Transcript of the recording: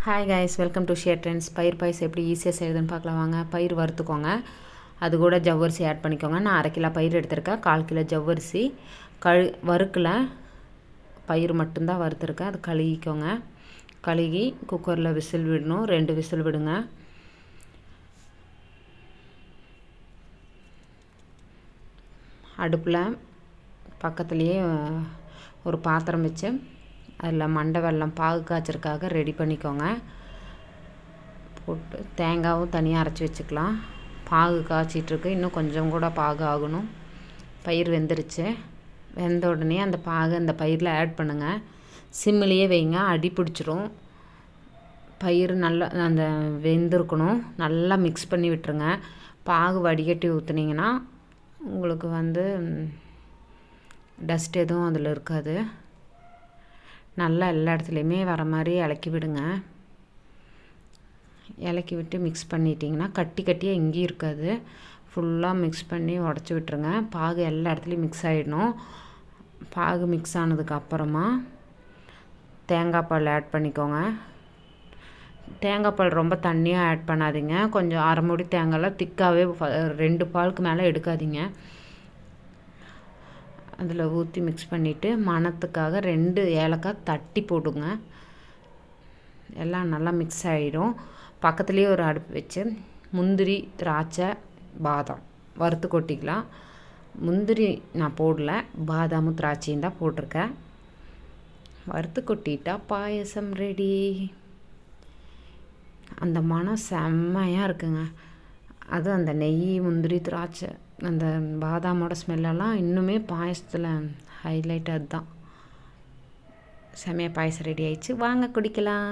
Hi guys, welcome to share trends. பயிர் பாயசம் எப்படி ஈஸியாக செய்யுதுன்னு பார்க்கலாம் வாங்க. பயிர் வறுத்துக்கோங்க, அது கூட ஜவ்வரிசி ஆட் பண்ணிக்கோங்க. நான் 1/2 கிலோ பயிர் எடுத்திருக்கேன், 1/4 கிலோ ஜவ்வரிசி. வறுக்கல, பயிர் மட்டும்தான் வறுத்துருக்கேன். அது கழுகிக்கோங்க. கழுகி குக்கரில் விசில் விடணும், 2 விசில் விடுங்க. அடுப்பில் பக்கத்துலேயே ஒரு பாத்திரம் வச்சு அதில் மண்டை வெல்லம் பாகு காய்ச்சறதுக்காக ரெடி பண்ணிக்கோங்க. போட்டு தேங்காயும் தனியாக அரைச்சி வச்சுக்கலாம். பாகு காய்ச்சிட்ருக்கு, இன்னும் கொஞ்சம் கூட பாகு ஆகணும். பயிர் வெந்துருச்சு. வெந்த உடனே அந்த பாகு அந்த பயிரில் ஆட் பண்ணுங்கள். சிம்மிலேயே வைங்க, அடி பிடிச்சிரும். பயிர் நல்லா அந்த வெந்திருக்கணும். நல்லா மிக்ஸ் பண்ணி விட்டுருங்க. பாகு வடிகட்டி ஊற்றுனீங்கன்னா உங்களுக்கு டஸ்ட் எதுவும் அதில் இருக்காது. நல்லா எல்லா இடத்துலையுமே வர மாதிரி இலக்கி விடுங்க. இலக்கி விட்டு மிக்ஸ் பண்ணிட்டிங்கன்னா கட்டியாக எங்கேயும் இருக்காது. ஃபுல்லாக மிக்ஸ் பண்ணி உடச்சி விட்டுருங்க. பாகு எல்லா இடத்துலையும் மிக்ஸ் ஆகிடணும். பாகு மிக்ஸ் ஆனதுக்கப்புறமா தேங்காய் பால் ஆட் பண்ணிக்கோங்க. தேங்காய் பால் ரொம்ப தண்ணியாக ஆட் பண்ணாதீங்க. கொஞ்சம் அரை மூடி தேங்காயெலாம் திக்காகவே 2 பாலுக்கு மேலே எடுக்காதீங்க. அதில் ஊற்றி மிக்ஸ் பண்ணிவிட்டு மணத்துக்காக 2 ஏலக்காய் தட்டி போடுங்க. எல்லாம் நல்லா மிக்ஸ் ஆகிடும். பக்கத்துலேயே ஒரு அடுப்பு வச்சு முந்திரி, திராட்சை, பாதாம் வறுத்து கொட்டிக்கலாம். முந்திரி நான் போடல, பாதாமும் திராட்சையும் தான் போட்டிருக்கேன். வறுத்து கொட்டிட்டா பாயசம் ரெடி. அந்த மனம் செம்மையாக இருக்குங்க. அதுவும் அந்த நெய், முந்திரி, திராட்சை, அந்த பாதாமோட ஸ்மெல்லெல்லாம் இன்னுமே பாயசத்தில் ஹைலைட். அதுதான் செம்மையாக பாயசம் ரெடி ஆயிடுச்சு. வாங்க குடிக்கலாம்.